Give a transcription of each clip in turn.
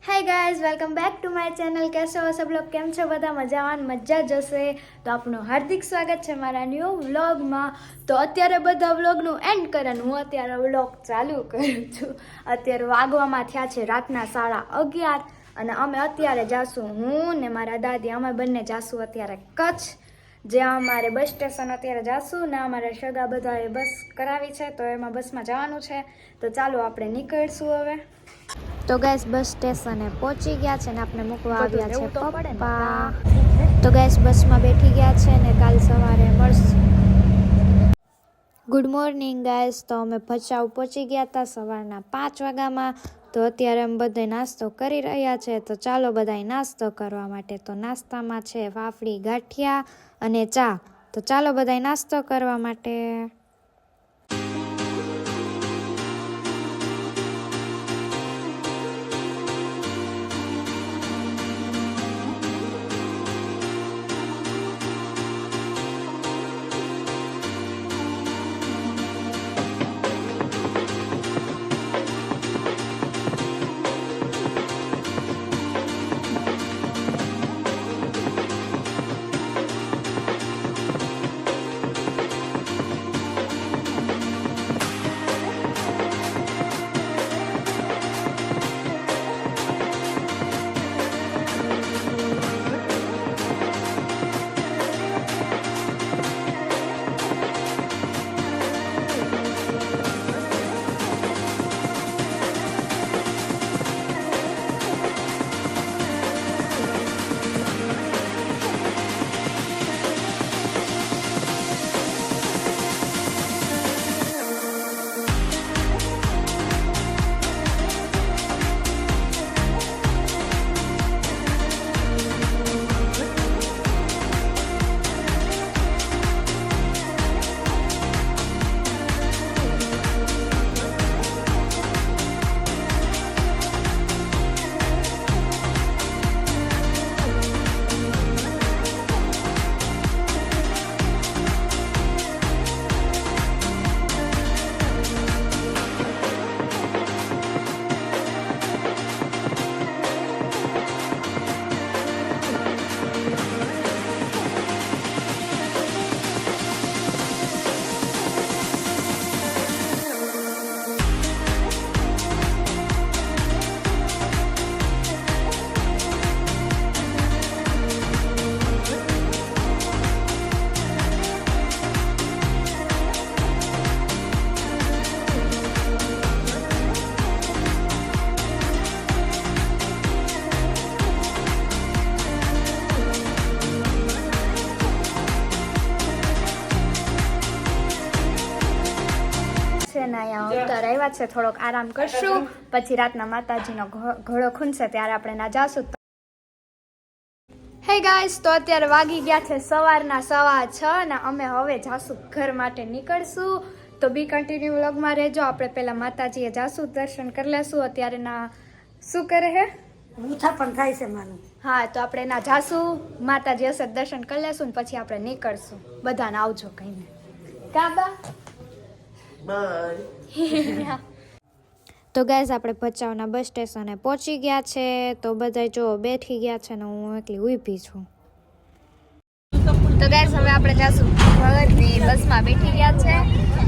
Hi guys welcome back to my channel. कैसे हो सब लोग? केम छो बधा? मजावान मजा जशे तो आपનું हार्दिक स्वागत છે મારા ન્યૂ વ્લોગમાં। તો અત્યારે બધા વ્લોગનું એન્ડ કરે હું અત્યારે વ્લોગ ચાલુ કરું છું। અત્યારે વાગવામાં થયા છે રાતના 11:30 અને અમે અત્યારે જાશું હું ને મારા દાદી અમે બંને જાશું અત્યારે કચ્છ, જ્યાં અમારે બસ સ્ટેશન અત્યારે જાશું ને અમારે સગા બધાએ બસ કરાવી છે તો એમાં બસમાં જવાનું છે। તો ચાલો આપણે નીકળશું હવે। तो गैस बस स्टेशन पहुंची गया छे ने आपने मूकवा आव्या छे पप्पा। तो गैस बस में बैठी गया छे ने काल सवारे मळशुं। Good morning guys. तो अमे भचाऊ पहुंची गया था सवाરના 5 वाग्यामां। तो अत्यारे अमे बधाय नास्तो करी रह्या छे। तो चालो बधाय नास्तो करवा माटे। तो नास्तामां छे फाफड़ी गाठिया अने चा। तो चालो बधाय नास्तो करवा माटे। ઉત્તર આવ્યા છે, થોડોક આરામ કરશું પછી રાતના માતાજીનો ઘોડો ખૂનશે ત્યારે આપણે ના જાશું। હે ગાઈસ, તો અત્યારે વાગી ગયા છે સવારના 6:15 અને અમે હવે જાશું ઘર માટે નીકળશું। તો બી કન્ટિન્યુ વ્લોગમાં રહેજો। આપણે પહેલા માતાજીએ જાશું, દર્શન કરી લેશું। અત્યારે ના શું કરે હે ઊઠા પણ થાય છે માનું। હા, તો આપણે ના જાશું, માતાજી હશે દર્શન કરી લેશું ને પછી આપણે નીકળશું। બધાને આવજો કહીને। કાબા તો ગાઈસ આપણે ભચાઉના બસ સ્ટેશને પહોંચી ગયા છે। તો બધા જો બેઠી ગયા છે ને હું એકલી ઊભી છું। તો ગાઈસ હવે આપણે જાશું ઘરની બસમાં બેઠી ગયા છે।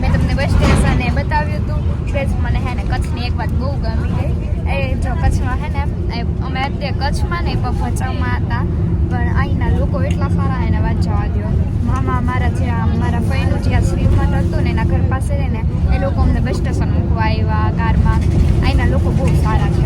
મેં તમને બસ સ્ટેશને બતાવ્યું હતું। ગાઈસ મને હે ને કચ્છની એક વાત બહુ ગમી ગઈ। એ જો કચ્છમાં હે ને અમે અત્યારે કચ્છમાં નહીં પણ ભચાઉમાં હતા, પણ અહીંના લોકો એટલા સારા એને વાત જવા દો। મામા મારા જ્યાં મારા ફઈનું જ્યાં શ્રીમઠ હતું ને એના ઘર પાસે ને એ લોકો અમને બસ સ્ટેશન મૂકવા આવ્યા કારમાં। અહીંના લોકો બહુ સારા છે।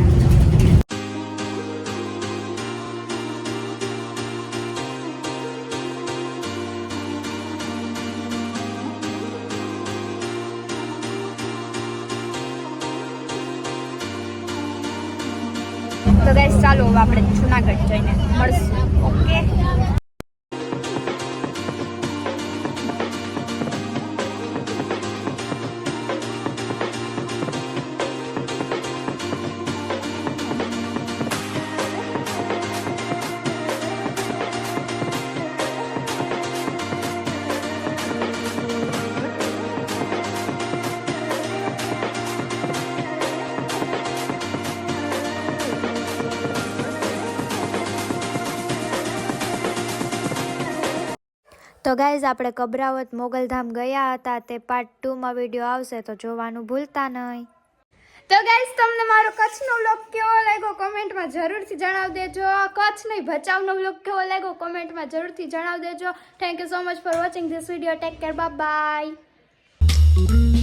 તો ગાઈસ ચાલો હવે આપણે જુનાગઢ જઈને મળશું। ઓકે। તો ગાઈઝ આપણે કબરાવત મોગલધામ ગયા હતા, તે પાર્ટ 2માં વિડીયો આવશે તો જોવાનું ભૂલતા નહીં. તો ગાઈઝ તમને મારો કચ્છનો વ્લોગ કેવો લાગ્યો કોમેન્ટમાં જરૂરથી જણાવી દેજો. કચ્છ નહીં ભચાઉનો વ્લોગ કેવો લાગ્યો કોમેન્ટમાં જરૂરથી જણાવી દેજો. Thank you so much for watching this video. Take care, bye bye.